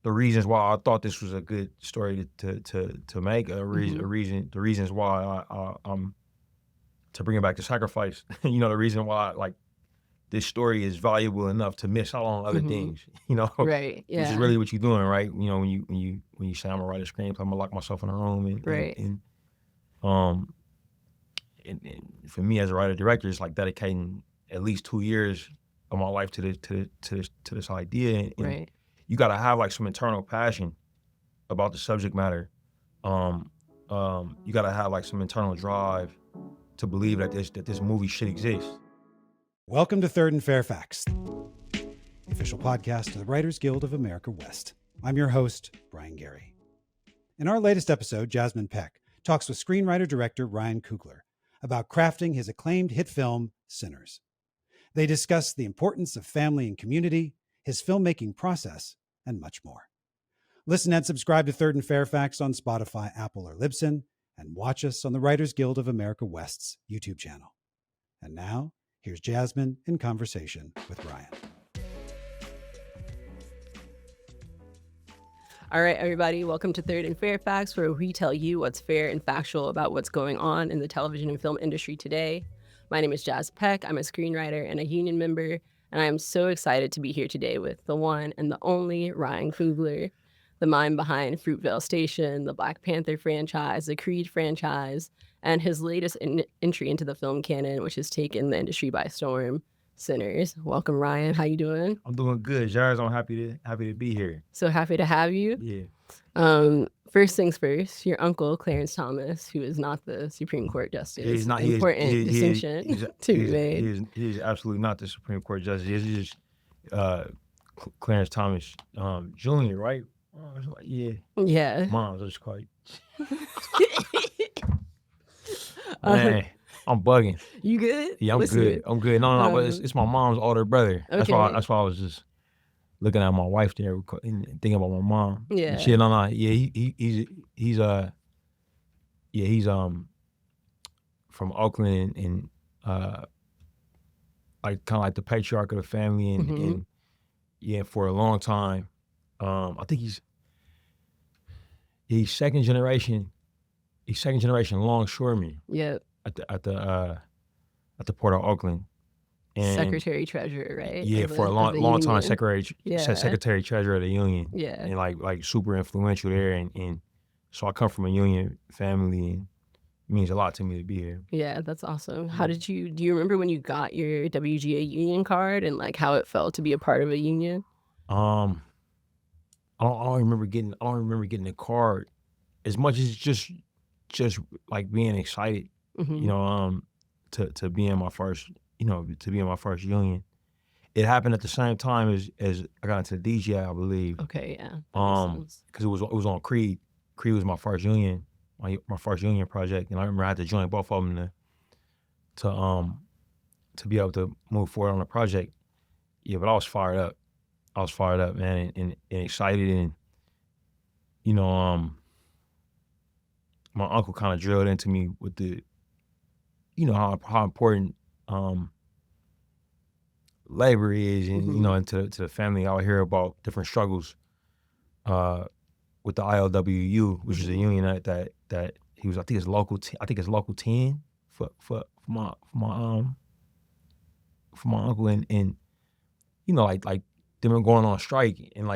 the reasons why I thought this was a good story to make, the reasons why to bring it back to sacrifice. The reason why like this story is valuable enough to miss out on other things. Right. Which is Yeah. really what you're doing, right? When you say I'm gonna write a screenplay, I'm gonna lock myself in a room Right. um and for me as a writer director, it's like dedicating at least 2 years of my life to this idea, and Right. you got to have like some internal passion about the subject matter. You got to have like some internal drive to believe that this movie should exist. Welcome to Third and Fairfax, the official podcast of the Writers Guild of America West. I'm your host, Brian Gary. In our latest episode, Jasmyne Peck talks with screenwriter-director Ryan Coogler about crafting his acclaimed hit film, Sinners. They discuss the importance of family and community, his filmmaking process, and much more. Listen and subscribe to Third and Fairfax on Spotify, Apple, or Libsyn, and watch us on the Writers Guild of America West's YouTube channel. And now, here's Jasmyne in conversation with Ryan. All right, everybody, welcome to Third and Fairfax, where we tell you what's fair and factual about what's going on in the television and film industry today. My name is Jasmyne Peck. I'm a screenwriter and a union member, and I am so excited to be here today with the one and the only Ryan Coogler, the mind behind Fruitvale Station, the Black Panther franchise, the Creed franchise, and his latest entry into the film canon, which has taken the industry by storm, Sinners. Welcome, Ryan. How you doing? I'm doing good, Jars. I'm happy to be here. So happy to have you. Yeah. First things first, your uncle, Clarence Thomas, who is not the Supreme Court Justice, He's not. important distinction to be made. He is absolutely not the Supreme Court justice. He's just Clarence Thomas Jr., right? Yeah. Yeah. Mom's just quite. Man, I'm bugging. You good? Yeah, I'm good. I'm good. No, but it's my mom's older brother. That's why I was just looking at my wife there and thinking about my mom. Yeah. Shit, no. Yeah, he's from Oakland and like kind of like the patriarch of the family and yeah, for a long time. I think he's second generation. He's second generation longshoreman. Yep. At the Port of Oakland. And Secretary Treasurer, right? Yeah, for a long time, Secretary Treasurer of the Union. Yeah. And like super influential there. And so I come from a union family, and it means a lot to me to be here. Yeah, that's awesome. Do you remember when you got your WGA union card and like how it felt to be a part of a union? I don't remember getting the card as much as just like being excited, to be in my first, union. It happened at the same time as I got into the DGA, I believe. Okay, yeah. Because it was on Creed. Creed was my first union, my first union project, and I remember I had to join both of them to be able to move forward on the project. Yeah, but I was fired up. Man, and excited, and my uncle kind of drilled into me with the, how important labor is, and and to the family. I would hear about different struggles with the ILWU, which is a union that he was. I think it's local 10 for my uncle, and like them going on strike and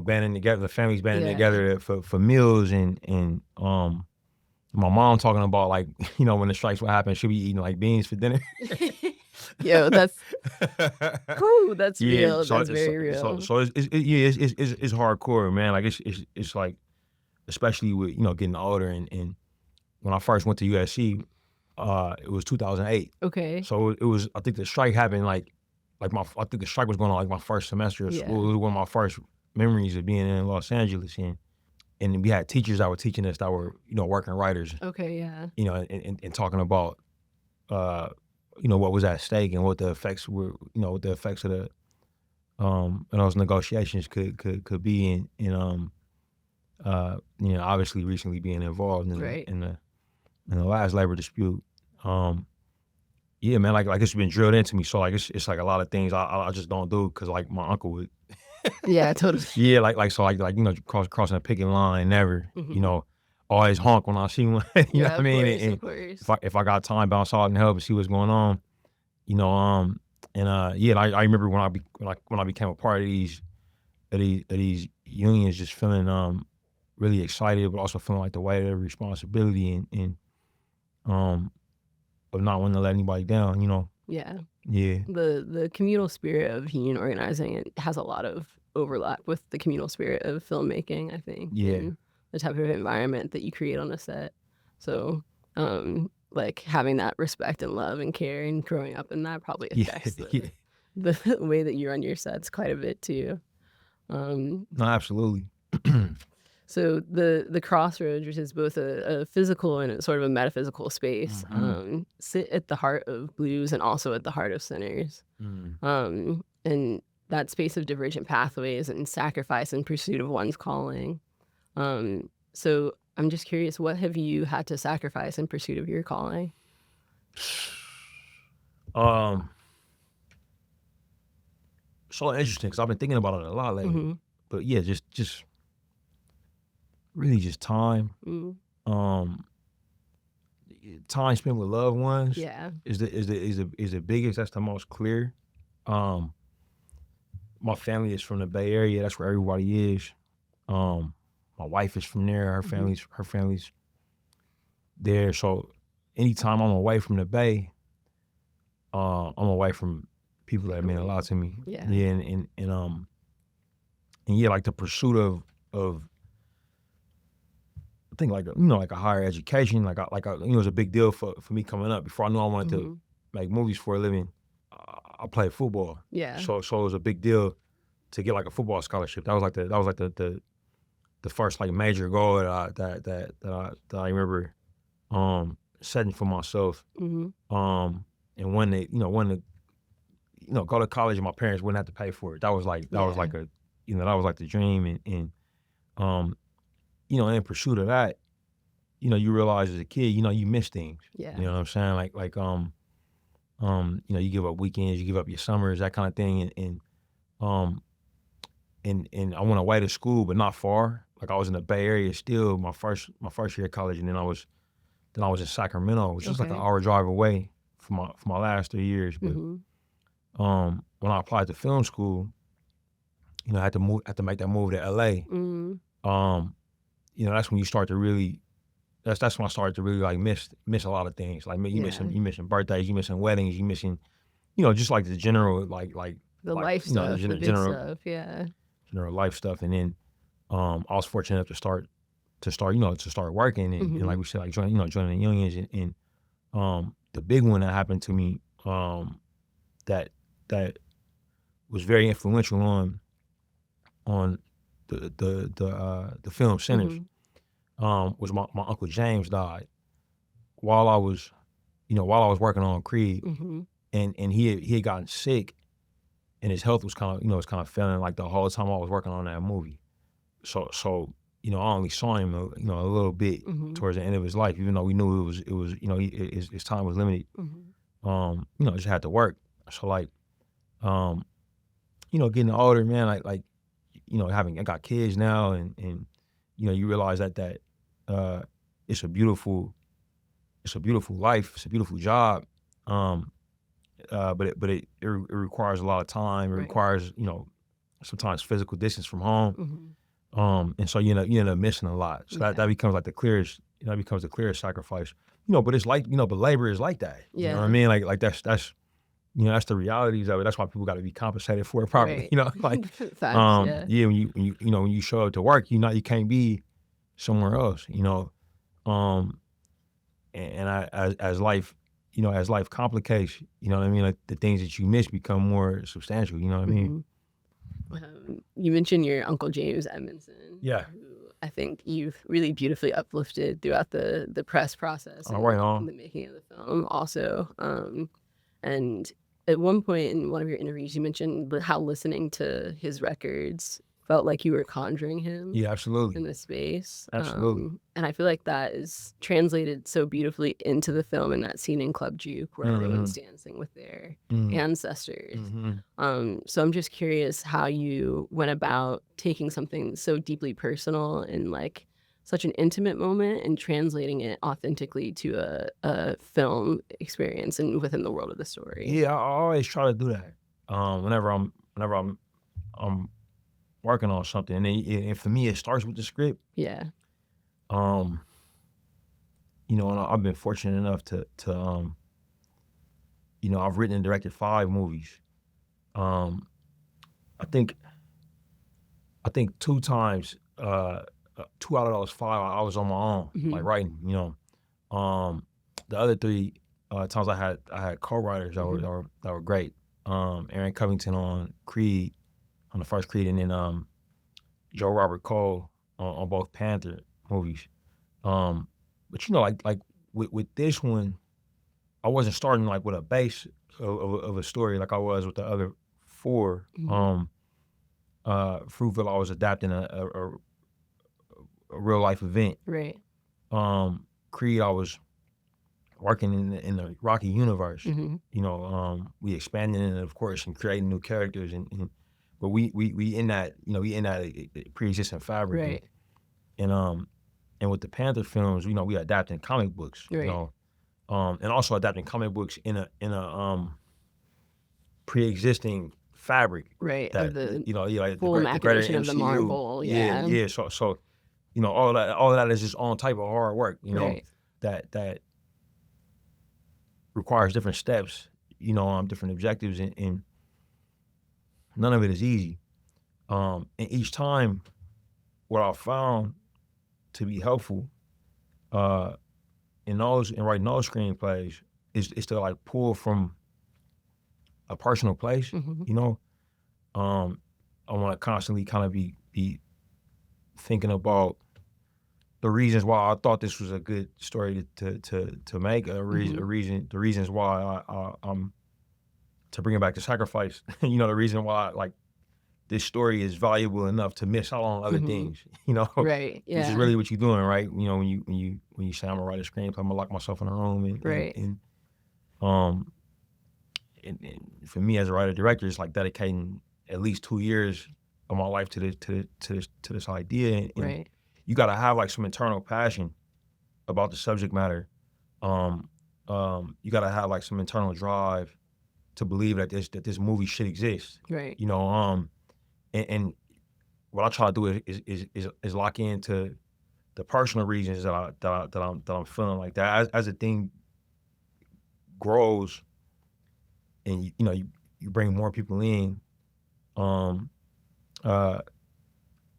banding together, the families banding together for meals, and my mom talking about like, when the strikes would happen, she'll be eating like beans for dinner. Yo, that's cool. That's real. That's very real. So it's hardcore, man. Like it's like, especially with getting older, and when I first went to USC, it was 2008. Okay. So it was, I think the strike happened I think the strike was going on like my first semester of school. It was one of my first memories of being in Los Angeles, and we had teachers that were teaching us that were working writers. Okay, yeah. And talking about what was at stake and what the effects were. What the effects of the those negotiations could be, and obviously recently being involved in the last labor dispute. Yeah, man, like it's been drilled into me. So like it's like a lot of things I just don't do because like my uncle would Yeah, totally. Yeah, crossing a picket line, never. Always honk when I see one. you know what I mean? Course, and of course. if I got time, bounce out and help and see what's going on. I remember when I became a part of these unions, just feeling really excited, but also feeling like the weight of the responsibility and of not wanting to let anybody down. Yeah. Yeah. The communal spirit of union organizing, it has a lot of overlap with the communal spirit of filmmaking, I think. Yeah. And the type of environment that you create on a set. So, like having that respect and love and care and growing up in that probably affects the way that you run your sets quite a bit too. No, absolutely. So the crossroads, which is both a physical and a sort of a metaphysical space, sit at the heart of blues and also at the heart of sinners. And that space of divergent pathways and sacrifice in pursuit of one's calling. So I'm just curious, what have you had to sacrifice in pursuit of your calling? So interesting, because I've been thinking about it a lot lately. But yeah, just really just time. Time spent with loved ones. Yeah. is the biggest. That's the most clear. My family is from the Bay Area. That's where everybody is. My wife is from there. Her family's there. So anytime I'm away from the Bay, I'm away from people that mean a lot to me. Yeah. Yeah, and yeah, like the pursuit of I think like a higher education, it was a big deal for me coming up. Before I knew I wanted to make movies for a living, I played football. Yeah. So it was a big deal to get like a football scholarship. That was like the first like major goal that I remember setting for myself. And when they go to college and my parents wouldn't have to pay for it. That was like the dream. And in pursuit of that, you realize as a kid, you miss things. Yeah. You know what I'm saying? You give up weekends, you give up your summers, that kind of thing. And I went away to school, but not far. Like I was in the Bay Area still, my first year of college, and then I was in Sacramento, which is like an hour drive away for my last 3 years. But when I applied to film school, I had to make that move to LA. That's when you start to really. That's when I started to really like miss a lot of things. Like you missing birthdays, you missing weddings, you missing, just like the general like the life stuff, the big stuff, general life stuff. And then I was fortunate enough to start working and like we said, like joining the unions and the big one that happened to me that was very influential on the film Sinners. Was my Uncle James died while I was working on Creed, and he had gotten sick, and his health was kind of failing like the whole time I was working on that movie. So I only saw him a little bit towards the end of his life, even though we knew it was his time was limited. Just had to work. So like, getting older, man, I got kids now, and you realize that it's a beautiful life, it's a beautiful job, but it requires a lot of time. It requires sometimes physical distance from home, and so you end up missing a lot. So that becomes like the clearest sacrifice. But it's like but labor is like that. You know what I mean? Like that's that's the realities of it. That's why people got to be compensated for it properly. Facts, when you show up to work, you can't be somewhere else, and as life complicates, like the things that you miss become more substantial. You know what I mean? You mentioned your Uncle James Edmondson. Yeah. Who I think you've really beautifully uplifted throughout the press process and the making of the film also. And at one point in one of your interviews, you mentioned how listening to his records felt like you were conjuring him Yeah, in absolutely. the space. Absolutely. And I feel like that is translated so beautifully into the film in that scene in Club Juke where everyone's dancing with their ancestors. So I'm just curious how you went about taking something so deeply personal and like such an intimate moment and translating it authentically to a film experience and within the world of the story. Yeah, I always try to do that. Whenever I'm working on something, and for me, it starts with the script. Yeah. And I've been fortunate enough to I've written and directed 5 movies. I think 2 times, 2 out of those 5, I was on my own, like writing. The other 3 times I had co-writers that were great. Aaron Covington on Creed, on the first Creed, and then Joe Robert Cole on both Panther movies. But like with this one, I wasn't starting like with a base of a story like I was with the other 4. Fruitville, I was adapting a real life event. Right. Creed, I was working in the Rocky universe. We expanding it, of course, and creating new characters, but we in that pre-existing fabric. Right. And with the Panther films, we adapting comic books. Right. And also adapting comic books in a pre-existing fabric. Right. That Of the like full the greater machination MCU. of the Marvel. Yeah. Yeah. So all of that is just on type of hard work. Right. That requires different steps. Different objectives, and none of it is easy. And each time, what I found to be helpful in writing those screenplays is to like pull from a personal place. I want to constantly kind of be thinking about the reasons why I thought this was a good story to make, the reasons why I'm to bring it back to sacrifice. The reason why like this story is valuable enough to miss out on other things. Right. Yeah. Which is really what you're doing, right? When you say I'm gonna write a screenplay, I'm gonna lock myself in a room and for me as a writer-director, it's like dedicating at least 2 years of my life to this idea. And right. You gotta have like some internal passion about the subject matter. You gotta have like some internal drive to believe that this movie should exist. Right. And what I try to do is lock into the personal reasons that I'm feeling like that. As a thing grows, and you bring more people in,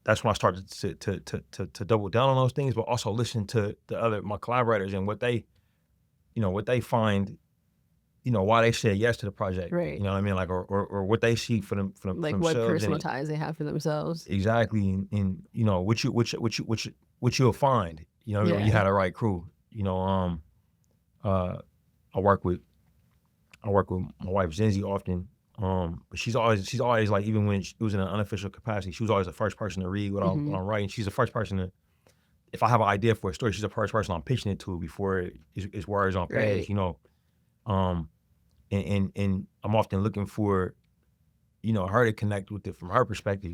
that's when I started to double down on those things, but also listen to my collaborators and what they find, why they said yes to the project. Right. You know what I mean? Like, or what they see for them like themselves. What personal ties they have for themselves. Exactly. And what you'll find, when you had the right crew. I work with my wife Zenzi often. But she's always like, even when it was in an unofficial capacity, she was always the first person to read what I'm writing. She's the first person to, if I have an idea for a story, she's the first person I'm pitching it to before it's words on page. Right. And I'm often looking for, her to connect with it from her perspective.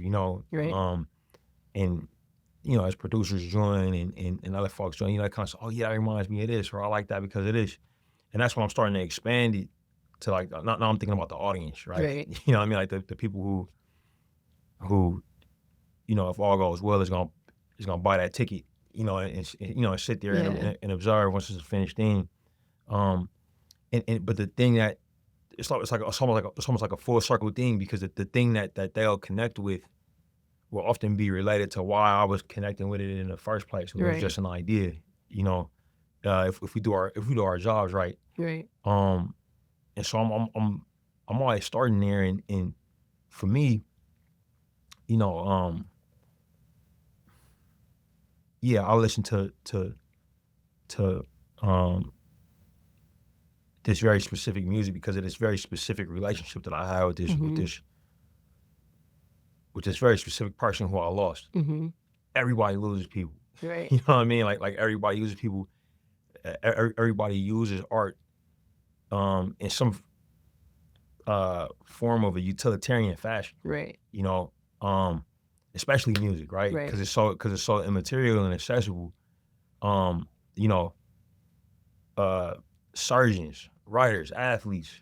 Right. And as producers join and other folks join, that kind of say, oh yeah, that reminds me of this, or I like that because of this, and that's when I'm starting to expand it to like, now I'm thinking about the audience, right? Right. You know what I mean? Like the people who, if all goes well, is gonna buy that ticket, and sit there and observe once it's a finished thing. But the thing that it's almost like a full circle thing, because the thing that they'll connect with will often be related to why I was connecting with it in the first place. It was just an idea, if we do our jobs right. Right. And so I'm always starting there, and for me, I listen to this very specific music because of this very specific relationship that I have with which is a very specific person who I lost. Mm-hmm. Everybody loses people. Right. You know what I mean? Like everybody uses people. Everybody uses art in some form of a utilitarian fashion. Right. You know, especially music, right? Right. Because it's so immaterial and accessible. You know, surgeons, writers, athletes,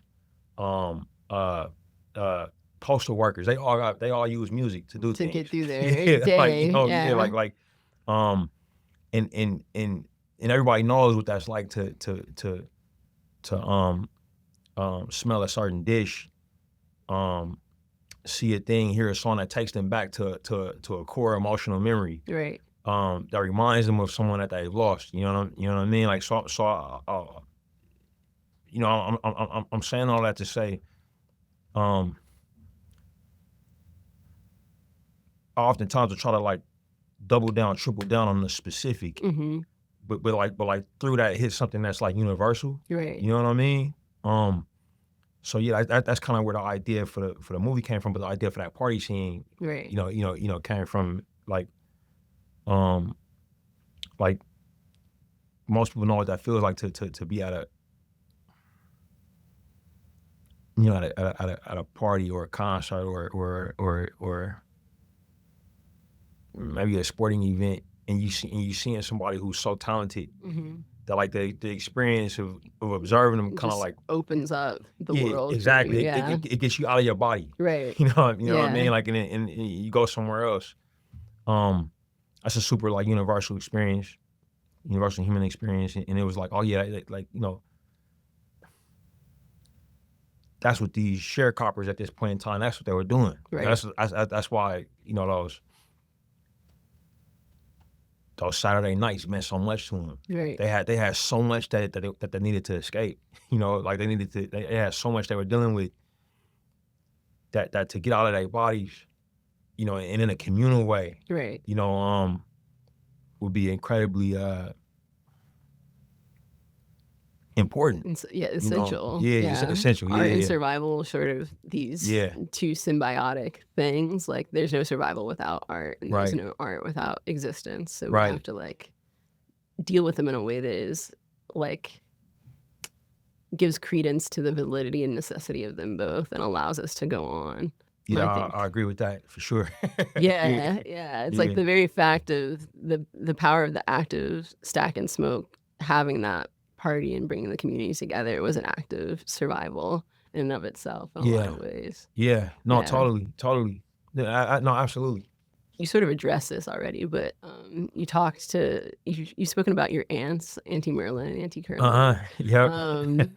postal workers, they all use music to do To things. get through their Yeah, day. like, you know, yeah. And everybody knows what that's like to smell a certain dish, see a thing, hear a song that takes them back to a core emotional memory. Right. That reminds them of someone that they've lost. You know what I mean? Like you know, I'm saying all that to say, oftentimes I try to like double down, triple down on the specific, Mm-hmm. but like through that hit something that's like universal. Right. You know what I mean? So yeah, that's kind of where the idea for the movie came from, but the idea for that party scene, Right. you know, came from like most people know what that feels like to be at a, you know, at a party or a concert or maybe a sporting event, and you seeing somebody who's so talented Mm-hmm. that like the experience of observing them kind of like opens up the yeah, world. exactly. Yeah. It gets you out of your body. Right. You know what I mean? Yeah. Like and you go somewhere else. That's a super like universal experience, universal human experience, and it was like, oh yeah, like you know, that's what these sharecroppers at this point in time, that's what they were doing. Right. That's why, you know, those Saturday nights meant so much to them. Right. They had so much that they needed to escape. You know, like they had so much they were dealing with that to get out of their bodies, you know, and in a communal way. Right. You know, would be incredibly important. Essential. You know? Yeah, essential. Art and yeah. survival, sort of these two symbiotic things. Like there's no survival without art, and there's no art without existence. So we have to like deal with them in a way that is like gives credence to the validity and necessity of them both, and allows us to go on. Yeah, I agree with that for sure. yeah. It's like the very fact of the power of the act of Stack and Smoke having that party and bringing the community together was an act of survival in and of itself in a lot of ways. Yeah, no, totally. Yeah, no, absolutely. You sort of addressed this already, but you've spoken about your aunts, Auntie Merlin and Auntie Caroline. Yep.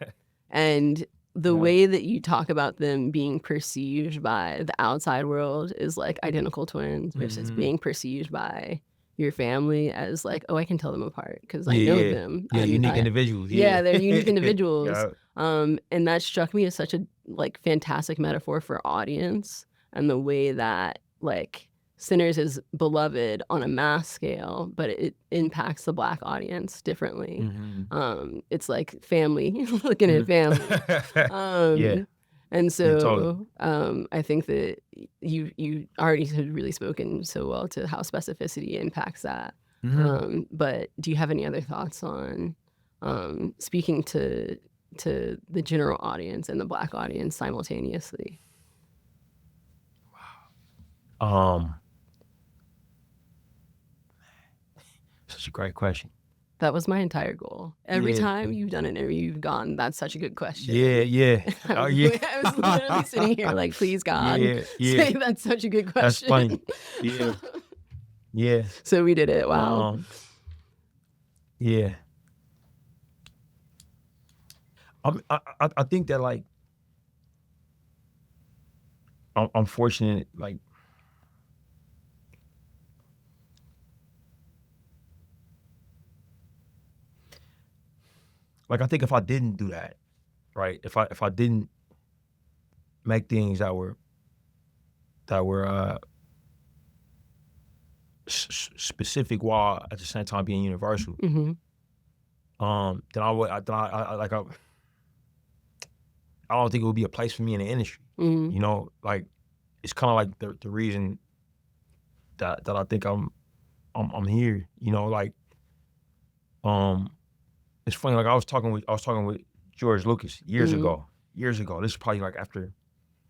And the way that you talk about them being perceived by the outside world is like identical twins versus being perceived by your family as like, oh, I can tell them apart because I know them. Yeah, unique individuals. Yeah, they're unique individuals. And that struck me as such a like fantastic metaphor for audience and the way that like Sinners is beloved on a mass scale, but it impacts the Black audience differently. It's like family, looking at family. And so I think that you already had really spoken so well to how specificity impacts that. But do you have any other thoughts on speaking to the general audience and the Black audience simultaneously? Wow. Such a great question. That was my entire goal. Every time you've done an interview, you've gone, that's such a good question. Yeah. Oh, yeah. I was literally sitting here like, please, God, say that's such a good question. That's funny. Yeah. So we did it. Wow. Yeah. I think that like, I'm fortunate, like, I think if I didn't do that, right? If I didn't make things that were specific while at the same time being universal, then I don't think it would be a place for me in the industry. You know, like it's kind of like the reason that I think I'm here. You know, like it's funny. Like I was talking with George Lucas years ago. Years ago. This is probably like after.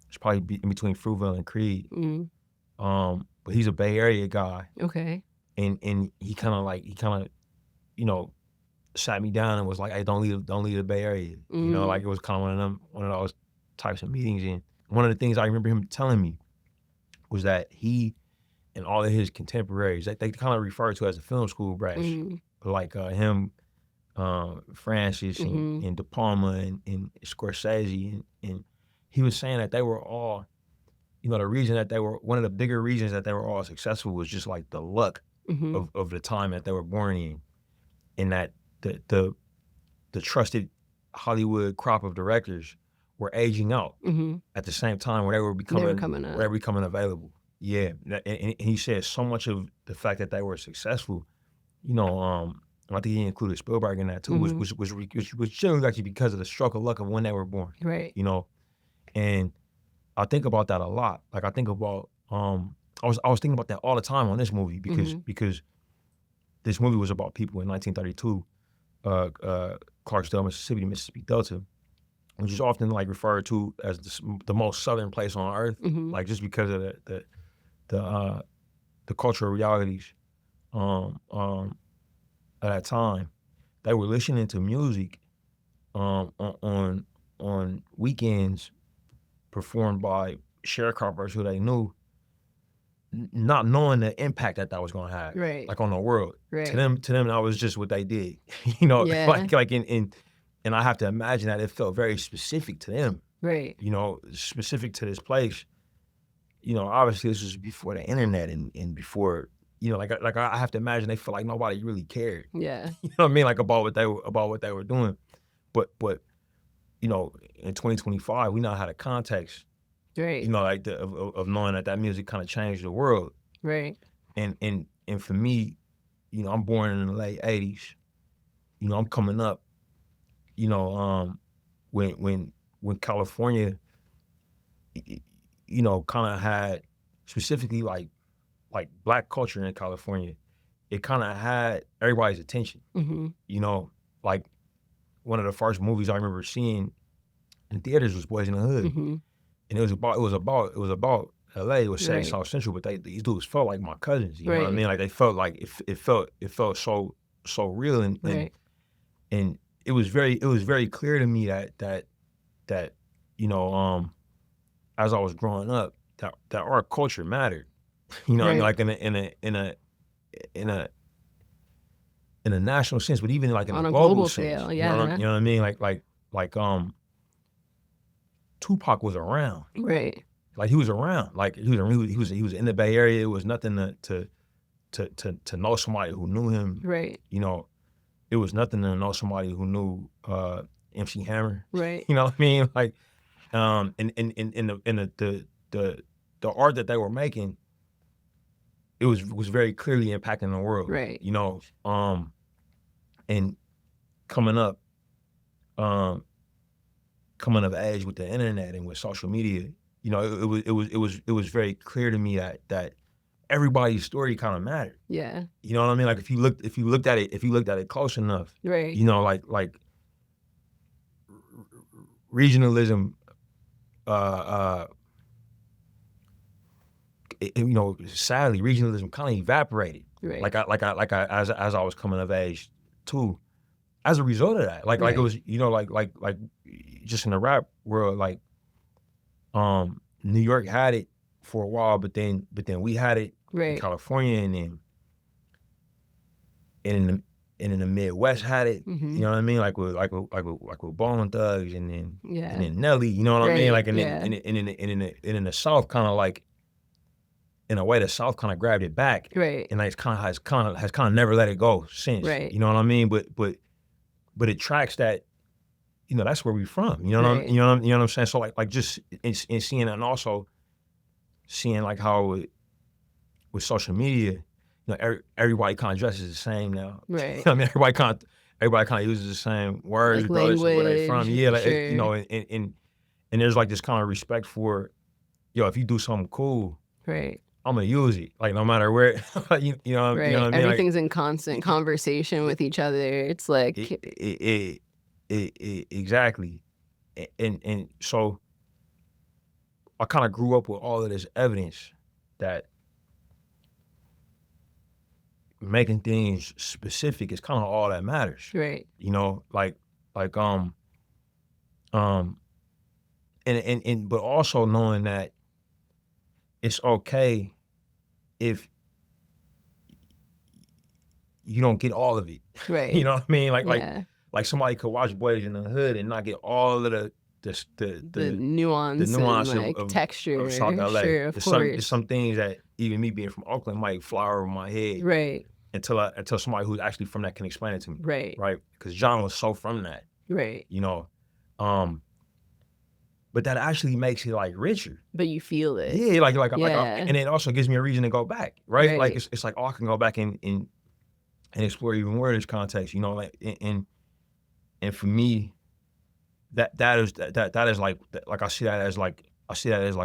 It's probably in between Fruitvale and Creed. But he's a Bay Area guy. Okay. And he kind of you know, sat me down and was like, "Hey, don't leave the Bay Area." You know, like it was kind of one of those types of meetings. And one of the things I remember him telling me was that he and all of his contemporaries, they kind of refer to as the film school brass, like him, Francis and De Palma and Scorsese, and he was saying that they were all, you know, the reason that they were, one of the bigger reasons that they were all successful was just like the luck of the time that they were born in, and that the trusted Hollywood crop of directors were aging out at the same time where they were becoming available. Yeah, and he said so much of the fact that they were successful, you know, I think he included Spielberg in that too, was generally actually because of the stroke of luck of when they were born. Right. You know, and I think about that a lot. Like I think about, I was thinking about that all the time on this movie because this movie was about people in 1932, Clarksdale, Mississippi, the Mississippi Delta, which is often like referred to as the most southern place on earth, like just because of the cultural realities at that time. They were listening to music on weekends performed by sharecroppers who they knew, not knowing the impact that was going to have, like on the world. Right. To them, that was just what they did, you know. Like and I have to imagine that it felt very specific to them, right? You know, specific to this place. You know, obviously this was before the internet and before, you know, like I have to imagine they felt like nobody really cared. Yeah. You know what I mean? Like about what they were doing, but you know, in 2025, we now had a context, right? You know, like of knowing that music kind of changed the world, right? And for me, you know, I'm born in the late '80s. You know, I'm coming up. You know, when California, you know, kind of had specifically like Black culture in California, it kind of had everybody's attention. You know, like one of the first movies I remember seeing in theaters was Boys in the Hood, and it was about LA. It was set in South Central, but these dudes felt like my cousins. You know what I mean? Like they felt like it felt so real, and it was very clear to me that you know, as I was growing up, that our culture mattered. You know what I mean? Like in a national sense, but even like in a global sense. scale, yeah. You know what I mean? Like Tupac was around. Right. Like he was around. Like he was in the Bay Area. It was nothing to know somebody who knew him. Right. You know, it was nothing to know somebody who knew MC Hammer. Right. You know what I mean? Like and the art that they were making, it was very clearly impacting the world. Right. You know, and coming of age with the internet and with social media, you know, it was very clear to me that everybody's story kind of mattered. Yeah. You know what I mean? Like if you looked at it close enough, right? You know, like regionalism, you know, sadly, regionalism kind of evaporated. Right. Like I as I was coming of age too, as a result of that. Like it was, you know, like just in the rap world, like New York had it for a while, but then we had it in California, and in the Midwest had it. You know what I mean? Like with Bone Thugs, and then Nelly. You know what I mean? Like and in the South, kind of like, in a way, the South kind of grabbed it back, and like has kind of never let it go since. You know what I mean? But it tracks that, you know, that's where we from. You know what I'm saying? So like just in seeing it, and also seeing like how with social media, you know, everybody kind of dresses the same now. Right. I mean, everybody kind of uses the same words, like regardless language, of where they from. Yeah, like sure. you know, and there's like this kind of respect for, yo, if you do something cool, right, I'm gonna use it, like no matter where. You know what I mean? Everything's like, in constant conversation with each other. It's like exactly, and so I kind of grew up with all of this evidence that making things specific is kind of all that matters. right. You know, like um, and but also knowing that it's okay if you don't get all of it. Right. You know what I mean? Yeah. Like somebody could watch Boys in the Hood and not get all of the nuance nuance and like of texture. South LA. Sure, of course. There's some things that even me being from Oakland might fly over my head. Right. Until somebody who's actually from that can explain it to me. Right. Right. Because John was so from that. Right. You know. But that actually makes it like richer. But you feel it. Yeah, like and it also gives me a reason to go back. Right. Like it's like, oh, I can go back and explore even more this context, you know, like and for me, that is like I see that as like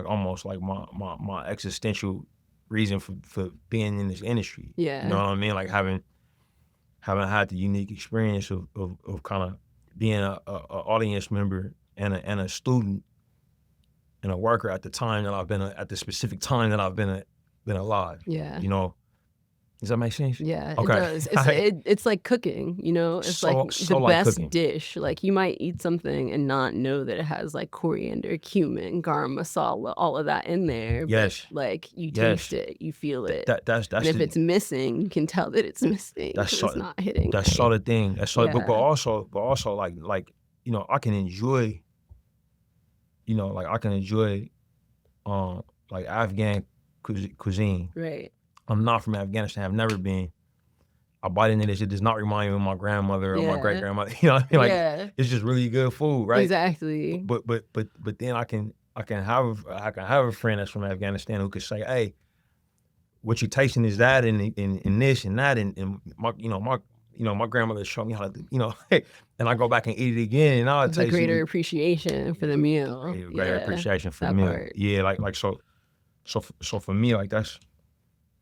almost like my existential reason for being in this industry. Yeah. You know what I mean? Like having had the unique experience of kind of being a audience member and a student and a worker at the time that I've been at the specific time that I've been alive. Yeah. You know. Does that make sense? Yeah, okay. It does. It's like cooking, you know? It's like the best dish. Like you might eat something and not know that it has like coriander, cumin, garam masala, all of that in there. Yes. But like you taste it, you feel it. That's and if it's missing, you can tell that it's missing. It's not hitting. That's sort of thing. That's sort but also like, you know, I can enjoy, you know, like I can enjoy like Afghan cuisine. Right. I'm not from Afghanistan. I've never been. I bite into this. It does not remind me of my grandmother or my great grandmother. You know what I mean? Like it's just really good food, right? Exactly. But then I can have a friend that's from Afghanistan who could say, hey, what you tasting is that and this and that and my grandmother showed me how to, you know, and I go back and eat it again and I'll taste greater appreciation for the meal. Greater appreciation for the meal. Part. Yeah, like so for me, like that's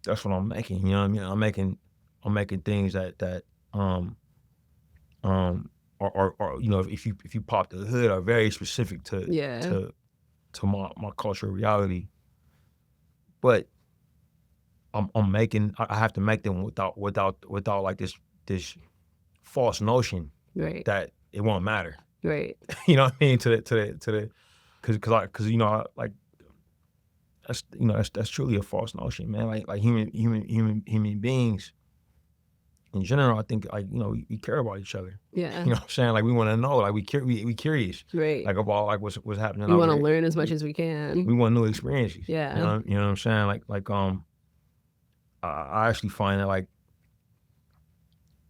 what I'm making. You know what I mean? I'm making things that or you know, if you pop the hood are very specific to my cultural reality. But I'm making. I have to make them without like this false notion that it won't matter. Right. You know what I mean? To the because you know like. That's truly a false notion, man. Like human beings in general, I think like, you know, we care about each other. Yeah. You know what I'm saying? Like we want to know, like we curious. Right. Like about like what's happening. We want to learn as much as we can. We want new experiences. Yeah. You know what I'm saying? Like I actually find that like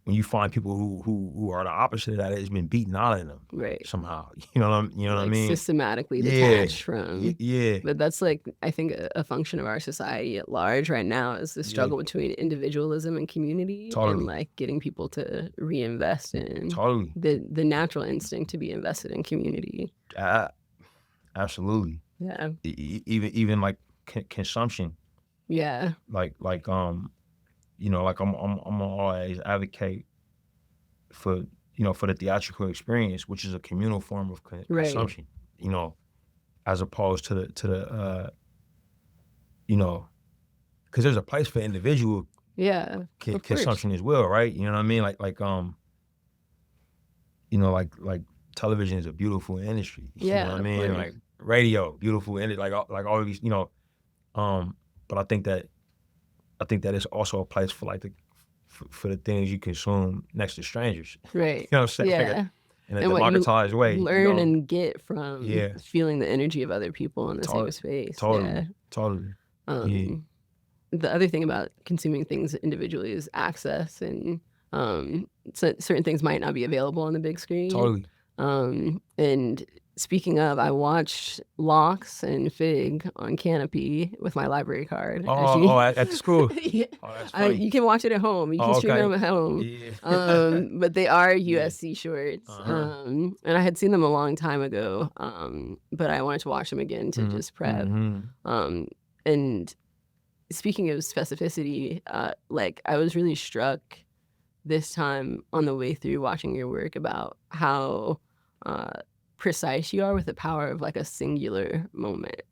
when you find people who are the opposite of that, it's been beaten out of them, right? Somehow, you know what I mean? Systematically detached from, yeah. But that's like I think a function of our society at large right now is the struggle between individualism and community, and like getting people to reinvest in the natural instinct to be invested in community. Absolutely. Yeah. Even like consumption. Yeah. Like you know, like I'm always advocate for, you know, for the theatrical experience, which is a communal form of consumption, you know, as opposed to the you know, because there's a place for individual consumption as well, right? You know what I mean? Like you know, like television is a beautiful industry. You know what I mean? Like radio, beautiful industry, like all of these, you know, but I think that it's also a place for like for the things you consume next to strangers. Right. You know what I'm saying? Yeah. Like in a democratized way. Learn and get from feeling the energy of other people in the same space. Totally. The other thing about consuming things individually is access, and so certain things might not be available on the big screen. Totally. And speaking of, I watched Locks and Fig on Canopy with my library card. At the school. Yeah. That's funny. You can watch it at home. You can stream them at home. Yeah. But they are USC shorts. And I had seen them a long time ago, but I wanted to watch them again to just prep. And speaking of specificity, like I was really struck this time on the way through watching your work about how precise you are with the power of like a singular moment.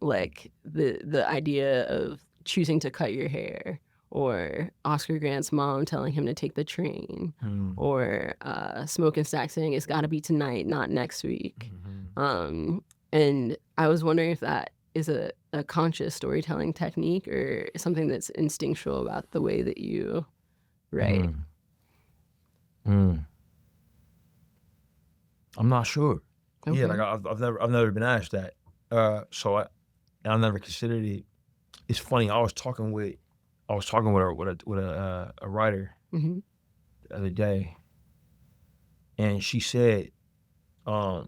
Like the idea of choosing to cut your hair, or Oscar Grant's mom telling him to take the train, or Smoke and Stack saying it's got to be tonight, not next week. And I was wondering if that is a conscious storytelling technique or something that's instinctual about the way that you write. I'm not sure. Okay. Yeah, like I've never been asked that. So I never considered it. It's funny. I was talking with a writer the other day, and she said like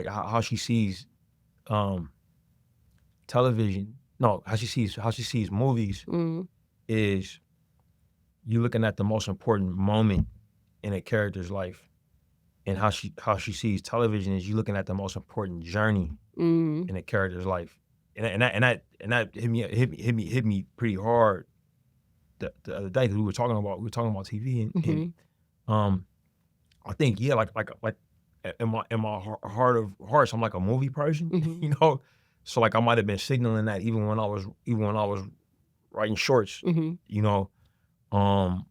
how she sees television. No, how she sees movies is you looking at the most important moment in a character's life, and how she sees television is you looking at the most important journey in a character's life. And that hit me pretty hard the other day, because we were talking about TV, and I think like in my heart of hearts, I'm like a movie person, you know. So like I might have been signaling that even when I was writing shorts, you know. And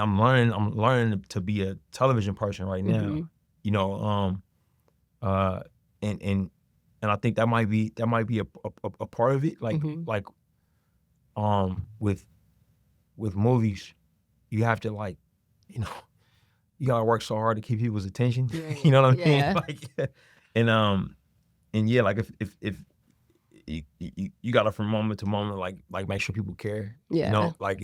I'm learning to be a television person right now, you know. And I think that might be a part of it. Like with movies, you have to, like, you know, you gotta work so hard to keep people's attention. Right. You know what I mean? Like, and yeah, like if you gotta, from moment to moment, like make sure people care. Yeah. You know, like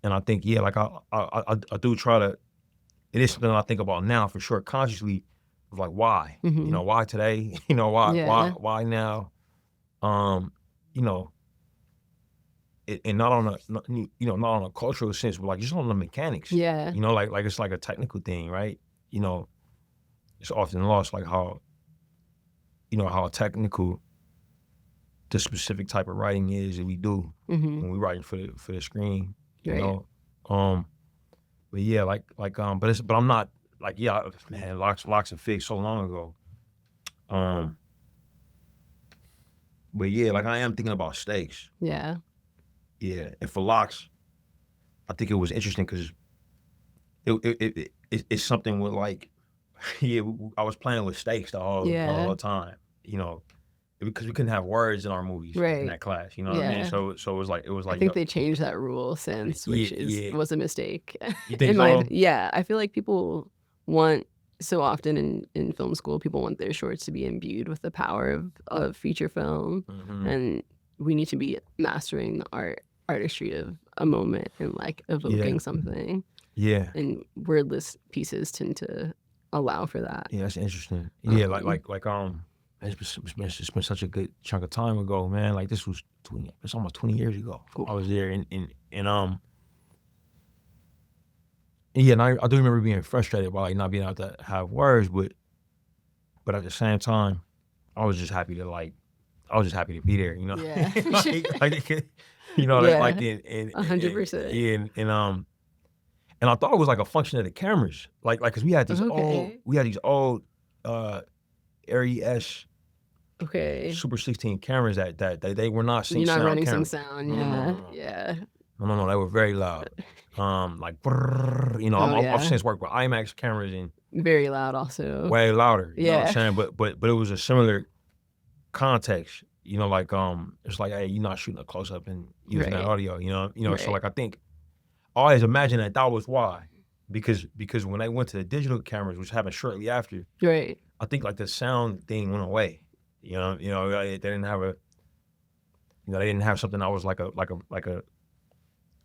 and I think, yeah, like I do try to. It is something I think about now for sure, consciously, of like why, you know, why today, you know, why now, you know, and not on a cultural sense, but like just on the mechanics. Yeah. You know, like it's like a technical thing, right? You know, it's often lost, like how, you know, how technical the specific type of writing is that we do when we writing for the screen. You know, but yeah, but I'm not like, yeah, man, Locks and Figs so long ago. But yeah, like I am thinking about stakes. Yeah. Yeah, and for Locks, I think it was interesting because it's something with, like, yeah, I was playing with stakes the whole time, you know. Because we couldn't have words in our movies in that class, you know what I mean? So it was like I think they changed that rule since, which was a mistake. You think so? Yeah, I feel like people want, so often in film school, people want their shorts to be imbued with the power of feature film, and we need to be mastering the artistry of a moment and like evoking something. Yeah, and wordless pieces tend to allow for that. Yeah, that's interesting. Yeah, it's been such a good chunk of time ago, man. Like this was it's almost 20 years ago. Cool. I was there, and yeah, and I do remember being frustrated by like not being able to have words, but at the same time, I was just happy to be there, you know. Yeah. like you know, like 100%. Yeah, and I thought it was like a function of the cameras, like because we had these old ARRI-S Super 16 cameras that they were not sync sound. You're not running sync sound, yeah. Yeah. No, they were very loud. Like, brrr, you know, I've since worked with IMAX cameras and very loud also. Way louder. You know what I'm saying? But it was a similar context. You know, like it's like, hey, you're not shooting a close up and using that audio. You know. So like I think I always imagined that was why, because when they went to the digital cameras, which happened shortly after. Right. I think like the sound thing went away. You know, they didn't have something that was like a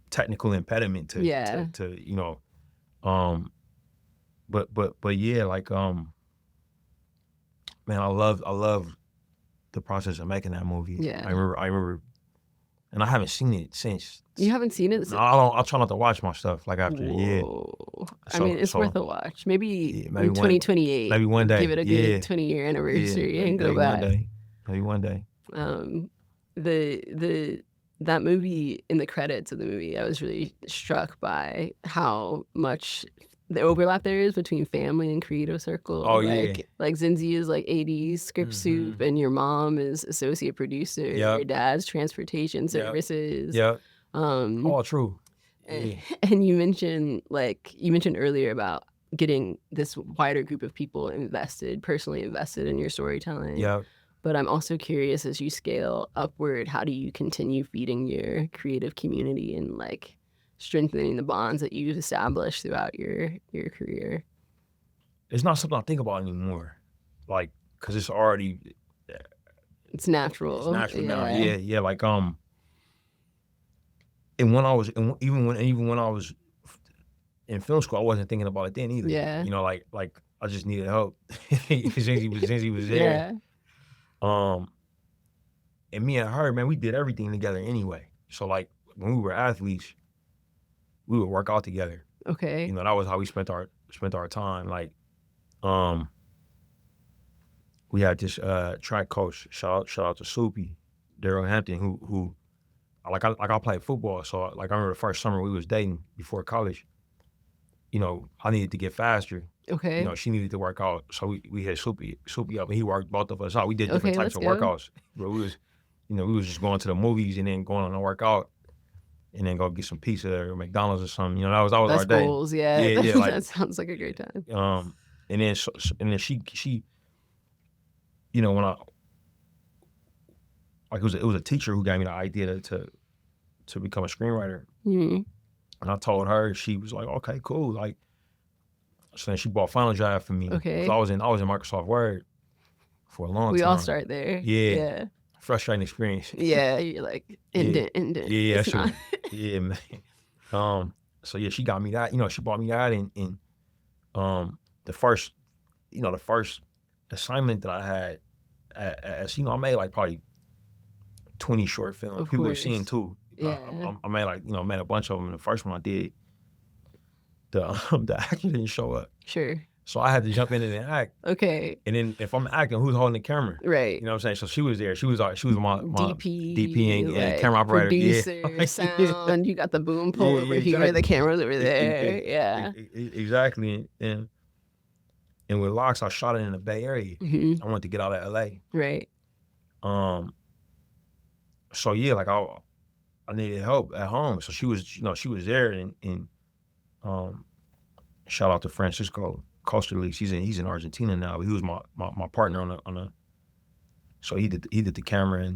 technical impediment to you know, but yeah, like man, I love the process of making that movie. Yeah, I remember, and I haven't seen it since. You haven't seen it? No, I try not to watch my stuff like after. Whoa. Yeah. I mean, it's worth a watch. Maybe in 2028. Maybe one day. Give it a good 20-year anniversary and go back. Maybe one day. That movie, in the credits of the movie, I was really struck by how much the overlap there is between family and creative circle. Oh, yeah. Like Zinzi is like 80s script soup, and your mom is associate producer. Yep. Your dad's transportation services. Yeah. All true. And you mentioned earlier about getting this wider group of people personally invested in your storytelling. Yeah. But I'm also curious, as you scale upward, how do you continue feeding your creative community and like strengthening the bonds that you've established throughout your career? It's not something I think about anymore, like, cause it's already. It's natural. It's natural now. Yeah. Like and when I was even when I was in film school, I wasn't thinking about it then either. Yeah. You know, like I just needed help. Zinzi was there. Yeah. And me and her, man, we did everything together anyway. So like when we were athletes, we would work out together. Okay. You know, that was how we spent our time. Like, we had this track coach, shout out to Soupy, Daryl Hampton, who I played football. So like I remember the first summer we was dating before college. You know, I needed to get faster. Okay. You know, she needed to work out. So we had Soupy up, and he worked both of us out. We did different types of workouts. But we was just going to the movies and then going on a workout and then go get some pizza or McDonald's or something. You know, that was our day. Goals, yeah. Yeah, like, that sounds like a great time. And then she you know, when it was a teacher who gave me the idea to become a screenwriter. Mm-hmm. And I told her, she was like, okay, cool. Like, so then she bought Final Draft for me. Okay. So I was in Microsoft Word for a long time. We all start there. Yeah. Frustrating experience. Yeah, you're like, indent. Yeah, sure. Yeah, man. So yeah, she got me that. You know, she bought me that, and the first assignment that I had, as you know, I made like probably 20 short films. People were seeing too. Yeah. I made made a bunch of them. The first one I did, the actor didn't show up. Sure. So I had to jump in and act. Okay. And then if I'm acting, who's holding the camera? Right. You know what I'm saying? So she was there. She was my DP and like, camera operator. Producer, sound. You got the boom pole over here. The camera's over there. Yeah. Exactly. And with Locks, I shot it in the Bay Area. Mm-hmm. I wanted to get out of LA. Right. So yeah, like I needed help at home. So she was there, and shout out to Francisco Costa Leaks. He's in Argentina now, but he was my partner on a. So he did the camera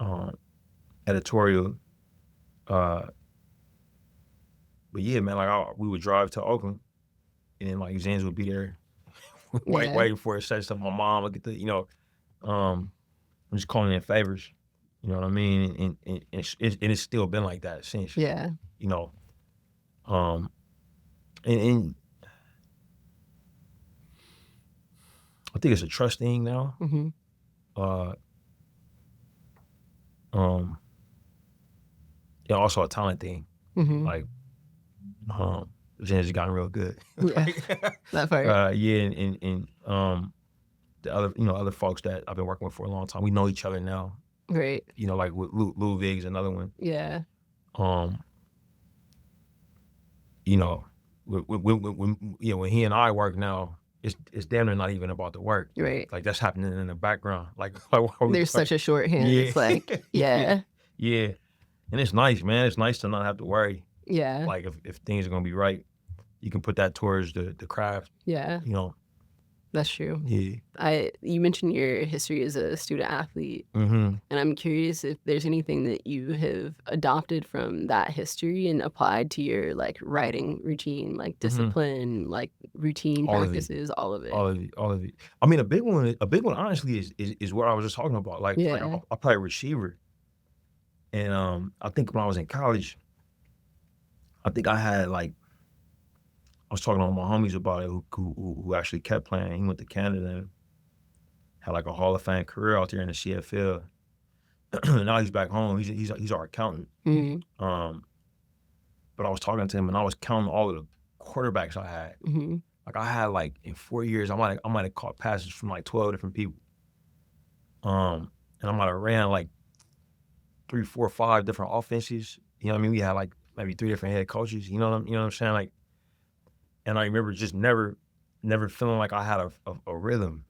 and editorial. But yeah, man, like we would drive to Oakland, and then like Zans would be there, waiting for it. Say something. My mom would get the, I'm just calling in favors. You know what I mean? And it's still been like that since. Yeah. You know. And I think it's a trust thing now. Mm-hmm. Yeah, also a talent thing. Mm-hmm. Like, Jen's gotten real good. Yeah, that part. Yeah, and the other folks that I've been working with for a long time, we know each other now. Right. You know, like with Lou Viggs, another one. Yeah. You know, when he and I work now, it's damn near not even about the work. Right. Like that's happening in the background. Like there's such a shorthand. Yeah. It's like, yeah. Yeah. And it's nice, man. It's nice to not have to worry. Yeah. Like if things are gonna be right, you can put that towards the craft. Yeah. You know. That's true. Yeah. You mentioned your history as a student athlete, mm-hmm. and I'm curious if there's anything that you have adopted from that history and applied to your like writing routine, like discipline, mm-hmm. like routine practices, all of it. All of it. I mean, a big one honestly is what I was just talking about. Like, I play receiver, and I think when I was in college, I think I had like. I was talking to my homies about it who actually kept playing. He went to Canada and had like a Hall of Fame career out there in the CFL. Now he's back home. He's our accountant. Mm-hmm. But I was talking to him and I was counting all of the quarterbacks I had. Mm-hmm. Like I had like in 4 years, I might have caught passes from like 12 different people. And I might have ran like 3, 4, 5 different offenses. You know what I mean? We had like maybe 3 different head coaches. You know what I'm saying? Like, and I remember just never feeling like I had a rhythm.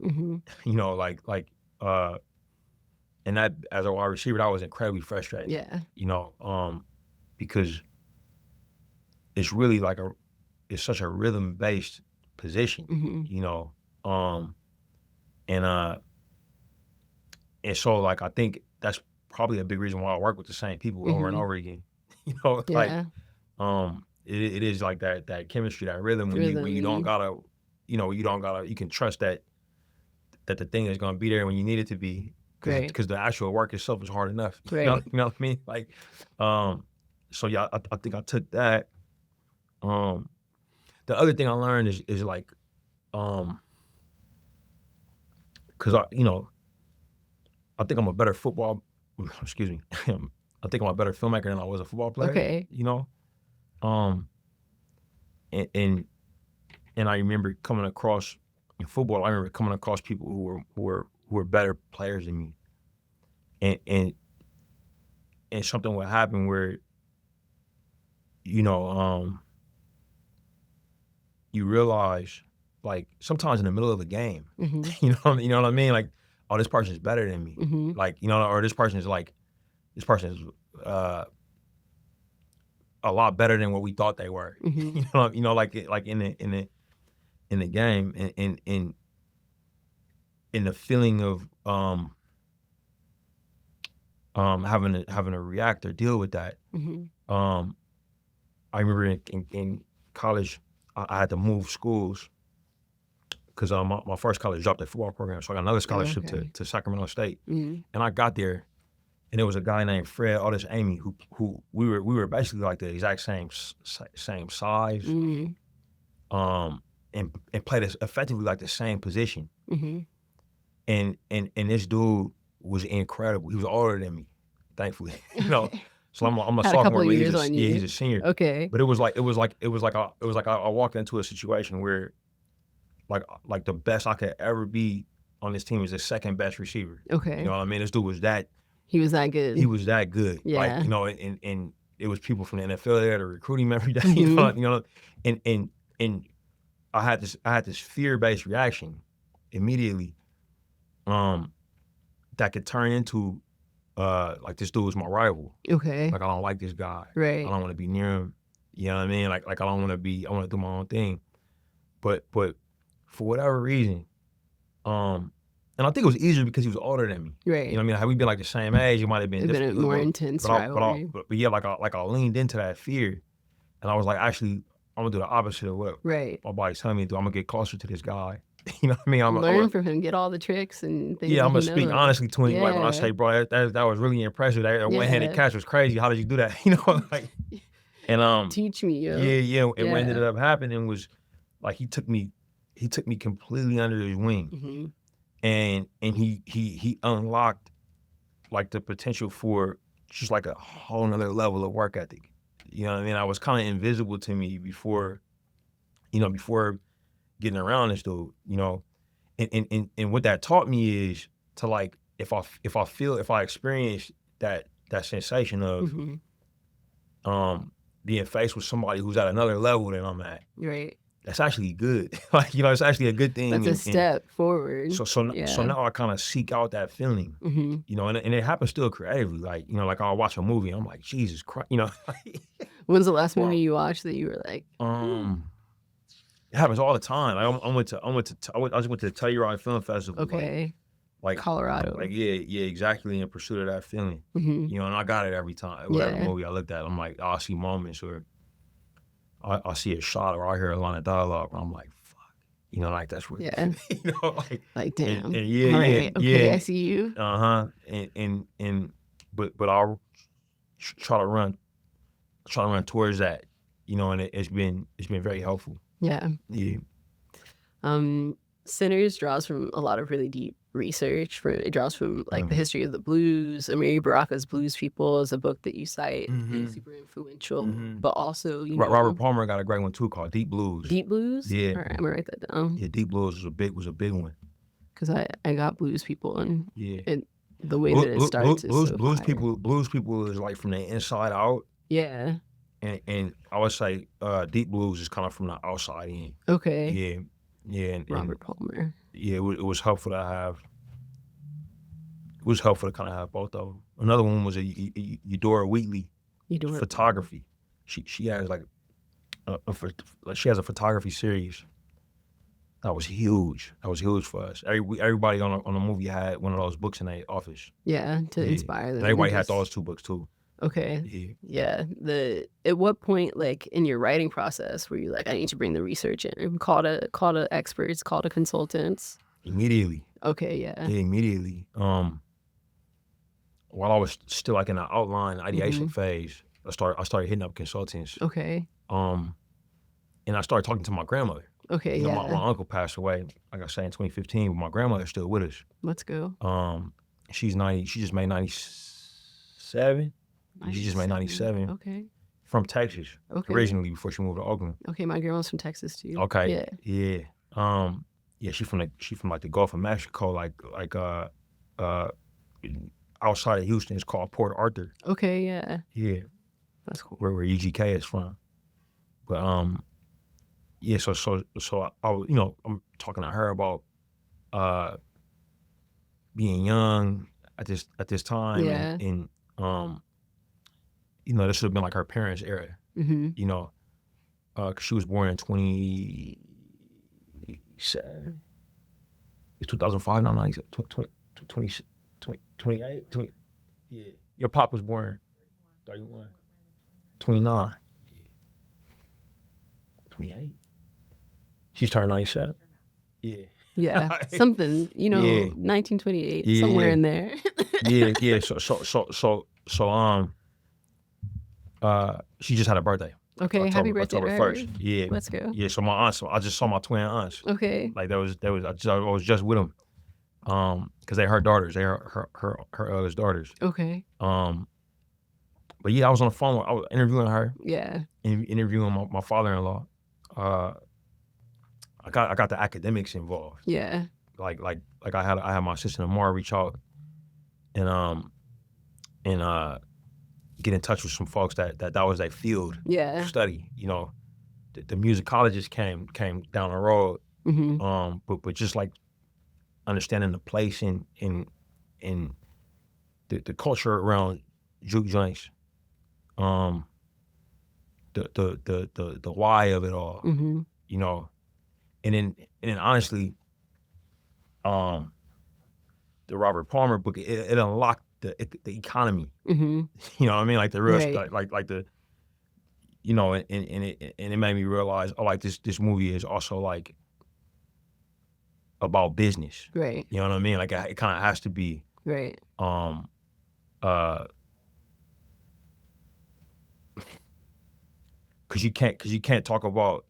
You know, and that as a wide receiver, that was incredibly frustrating. Yeah. You know, because it's really like it's such a rhythm based position. You know, and so like I think that's probably a big reason why I work with the same people over and over again. You know, like it is like that chemistry, that rhythm when you don't gotta, you can trust that the thing is gonna be there when you need it to be, because the actual work itself is hard enough. You know what I mean? Like, so yeah, I think I took that. The other thing I learned is like, because I think I'm a better excuse me. I think I'm a better filmmaker than I was a football player. Okay. You know, and I remember coming across in football. I remember coming across people who were better players than me, and something would happen where, you realize, like, sometimes in the middle of a game, you know what I mean? Like, oh, this person's better than me. Like, or this person is a lot better than what we thought they were. Like in the game, and in the feeling of having to react or deal with that. I remember in college, I had to move schools because my first college dropped their football program, so I got another scholarship to Sacramento State. And I got there, and there was a guy named Fred Otis Amy who we were basically like the exact same size, and played effectively like the same position. And this dude was incredible. He was older than me, thankfully. So I'm a sophomore, but he's a senior. Okay. But it was like I walked into a situation where like the best I could ever be on this team is the second best receiver. Okay. You know what I mean? This dude was that. He was that good. He was that good. Yeah. Like, and it was people from the NFL there to recruit him every day. And I had this fear-based reaction immediately, that could turn into like, this dude was my rival. Okay. Like, I don't like this guy. Right. I don't want to be near him. You know what I mean? Like I don't want to be. I want to do my own thing. But for whatever reason, and I think it was easier because he was older than me. Right. You know what I mean? Had we been like the same age, it might have been difficult. More intense rivalry. But yeah, like I leaned into that fear, and I was like, actually, I'm gonna do the opposite of what my body's telling me to do. I'm gonna get closer to this guy. You know what I mean? Learn from him, get all the tricks and things. Yeah, I'm gonna speak honestly to him. Yeah. Like, when I say, bro, that was really impressive. That one-handed catch was crazy. How did you do that? Like, and teach me, yo. Yeah. And what ended up happening was, like, he took me completely under his wing, and he unlocked like the potential for just like a whole nother level of work ethic. You know what I mean? I was kind of invisible to me before getting around this dude, and what that taught me is to, like, if I experience that sensation of being faced with somebody who's at another level than I'm at, right? That's actually good. Like, it's actually a good thing. That's a step forward. So now I kind of seek out that feeling, and it happens still creatively. Like, like, I'll watch a movie, I'm like, Jesus Christ, When's the last movie you watched that you were like? It happens all the time. Like, I just went to the Telluride Film Festival. Okay. Like Colorado. Like, yeah, exactly, in pursuit of that feeling. And I got it every time. Whatever movie I looked at, I'm like, I'll see moments or I see a shot or I hear a line of dialogue where I'm like, fuck. Like, that's what like damn. And okay, I see you. But I'll try to run towards that, and it's been very helpful. Yeah. Sinners draws from a lot of really deep research. It draws from like the history of the blues. Amiri Baraka's Blues People is a book that you cite. It's super influential, but also Robert Palmer got a great one too called Deep Blues. Deep Blues. Yeah. All right, I'm gonna write that down. Yeah, Deep Blues was a big one because I got Blues People, and Yeah. the way that it starts is so fire. Blues people is like from the inside out. Yeah. And I would say Deep Blues is kind of from the outside in. Okay. Yeah. Yeah. And Robert Palmer. Yeah, it was helpful to have. It was helpful to kind of have both of them. Another one was Eudora Wheatley, photography. She has like she has a photography series. That was huge. That was huge for us. Everybody on the movie had one of those books in their office. Yeah, to inspire them. Everybody had those 2 books too. Okay. Yeah. At what point, like in your writing process, were you like, I need to bring the research in? Call to experts, call to consultants. Immediately. Okay. Yeah. Immediately. While I was still like in the outline ideation phase, I started hitting up consultants. Okay. And I started talking to my grandmother. Okay. Yeah. My uncle passed away, like I said, in 2015, but my grandmother's still with us. Let's go. She's 90. She just made 97. She just made 97. Okay. From Texas. Okay. Originally, before she moved to Oakland. Okay, my grandma's from Texas too. Okay. Yeah. Yeah. She from like the Gulf of Mexico, like outside of Houston. It's called Port Arthur. Okay. Yeah. Yeah. That's cool. Where UGK is from. But yeah. So I I'm talking to her about being young at this time. Yeah. And this should have been like her parents' era. Mm-hmm. Cause she was born in 27. It's 2005 now. 28. Yeah. Your pop was born 31. 29. 28. She's turned 97. Yeah. Yeah. Something, 1928, somewhere in there. Yeah. So she just had a birthday. Okay, happy birthday October to her. 1st. Yeah. Let's go. Yeah, so my aunts, I just saw my twin aunts. Okay. Like I was just with them. Cause they her daughters, they her eldest daughters. Okay. But yeah, I was on the phone, I was interviewing her. Yeah. Interviewing my father-in-law. I got the academics involved. Yeah. Like I had my assistant Amar reach out and get in touch with some folks that was their field study. The musicologists came down the road. Mm-hmm. But just like understanding the place in the culture around juke joints, the why of it all, mm-hmm. And then honestly, the Robert Palmer book, it unlocked the economy. Mm-hmm. You know what I mean? Like the real, Right. like the, and it made me realize, like this movie is also like about business. Right. You know what I mean? Like it kind of has to be. Right. Cause you can't talk about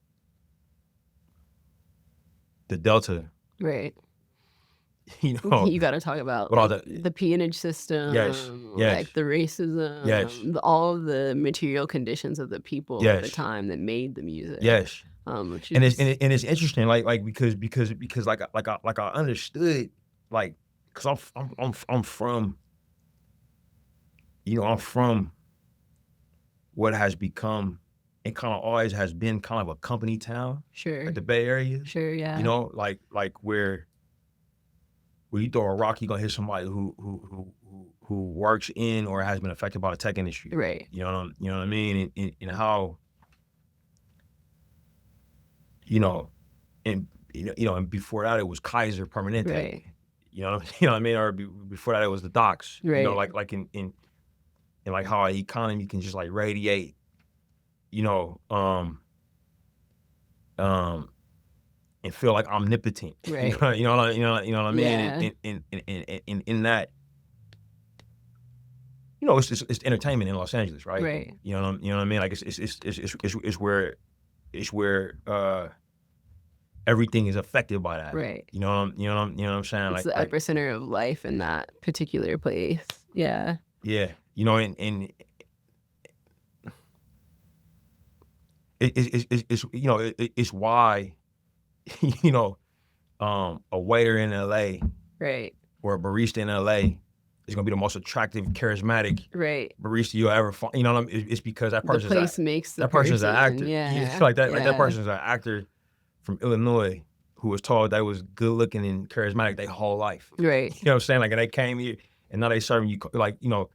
the Delta. Right. You got to talk about the peonage system. Yes. Like the racism. Yes. All of the material conditions of the people yes. at the time that made the music. Yes. Which is... it's interesting, like because like I understood, like, cause I'm from, I'm from what has become and kind of always has been kind of a company town. Sure. Like the Bay Area. Sure. Yeah. Like where you throw a rock, you're gonna hit somebody who works in or has been affected by the tech industry. Right. You know what I mean? And how, and before that it was Kaiser Permanente. Right. You know what I mean? Or before that it was the docks. Right. Like in like how an economy can just like radiate, and feel like omnipotent. Right. You know what I mean? Yeah. And in that, it's entertainment in Los Angeles, right? Right. You know what I mean? Like it's where everything is affected by that. Right. You know what I'm saying? It's the epicenter of life in that particular place. Yeah. Yeah. And it's why, a waiter in LA Right. or a barista in LA is gonna be the most attractive, charismatic Right. barista you'll ever find. You know what I mean? It's because that The person's place makes the that person's person. an actor. Yeah. Like that. Yeah. Like that person's an actor from Illinois who was told they was good looking and charismatic their whole life. Right. You know what I'm saying? Like, and they came here and now they serving you like, you know,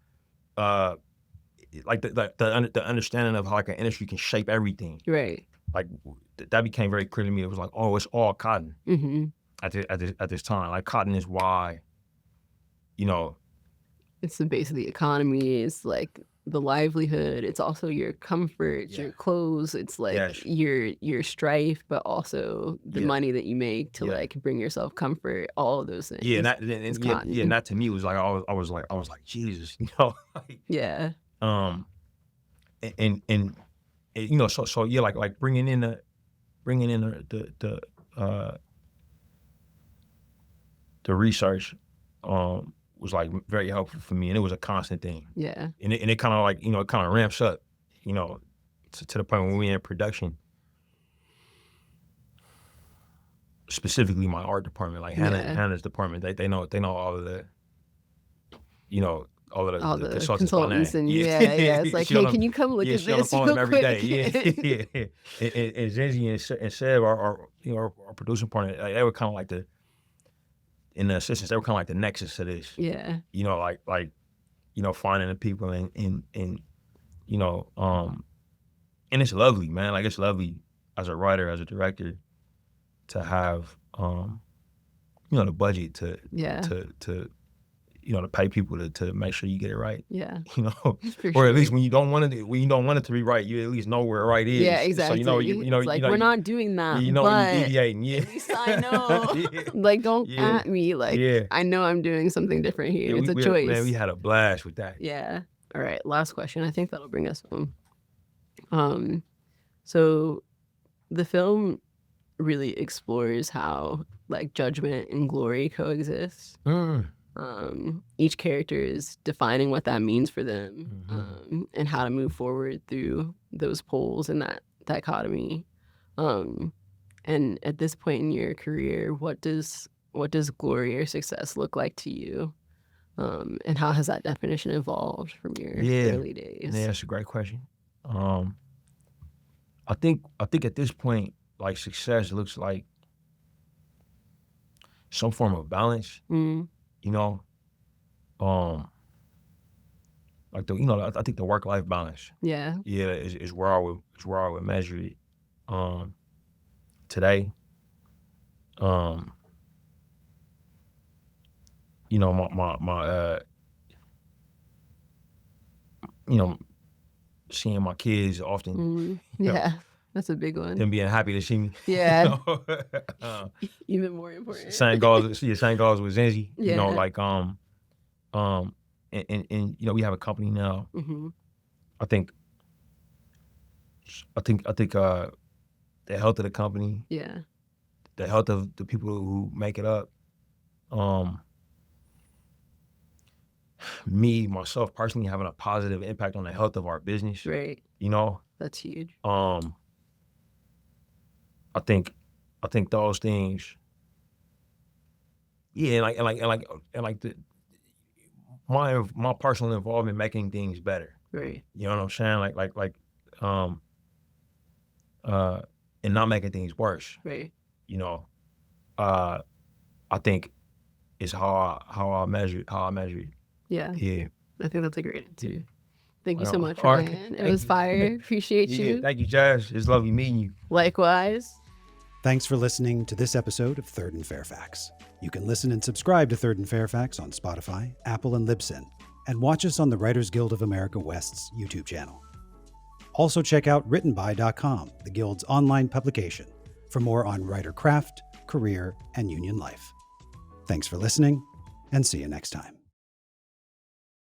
like the understanding of how like an industry can shape everything. Right. Like that became very clear to me. It was like, oh, it's all cotton Mm-hmm. at this time. Like cotton is why, you know. It's the base of the economy. It's like the livelihood. It's also your comfort, your clothes. It's like your strife, but also the money that you make to like bring yourself comfort. All of those things. Yeah, and that to me was like I was like Jesus, you know. Like, yeah. And you know, so yeah, like bringing in the research was like very helpful for me, and it was a constant thing. Yeah. And it kind of like, you know, it kind of ramps up, you know, to the point when we're in production. Specifically, my art department, like Hannah's department, they know all of the, you know, all the consultants and it's like, hey, can you come look at she this on the phone real every quick? day. And Zenzi and Seb, our producing partner, like, they were kind of like in the assistants, they were kind of like the nexus to this. Yeah. You know, like you know, finding the people and you know, and it's lovely, man. Like it's lovely as a writer, as a director, to have you know, the budget to you know, to pay people to make sure you get it right. Yeah. You know, or at least when you don't want it to be right, you at least know where right is. Yeah, exactly. So you know, it's like, you know, we're not doing that. You know, but you're deviating. Yeah. At least I know. Like, don't at me. Like, I know I'm doing something different here. It's a choice. Man, we had a blast with that. Yeah. All right. Last question. I think that'll bring us home. So the film really explores how like judgment and glory coexist. Each character is defining what that means for them, and how to move forward through those poles and that dichotomy. And at this point in your career, what does glory or success look like to you? And how has that definition evolved from your early days? Yeah, that's a great question. I think at this point, like success looks like some form of balance. You know, like the, you know, I think the work-life balance. Yeah, is where I would measure it. Today, you know, my you know, seeing my kids often. Yeah, that's a big one. Them being happy to see me. Yeah. Even more important. Same goes with Zenzi. Yeah. You know, like and you know, we have a company now. I think the health of the company. Yeah. The health of the people who make it up. Me, myself personally having a positive impact on the health of our business. Right. You know? That's huge. I think those things. Yeah, and like my personal involvement in making things better. Right. You know what I'm saying? And not making things worse. Right. You know, I think is how I measure it. Yeah. Yeah. I think that's a great answer. Thank you so much, Ryan. It was fire. Appreciate you. Thank you, Jazz. It's lovely meeting you. Likewise. Thanks for listening to this episode of Third and Fairfax. You can listen and subscribe to Third and Fairfax on Spotify, Apple, and Libsyn, and watch us on the Writers Guild of America West's YouTube channel. Also check out writtenby.com, the Guild's online publication, for more on writer craft, career, and union life. Thanks for listening, and see you next time.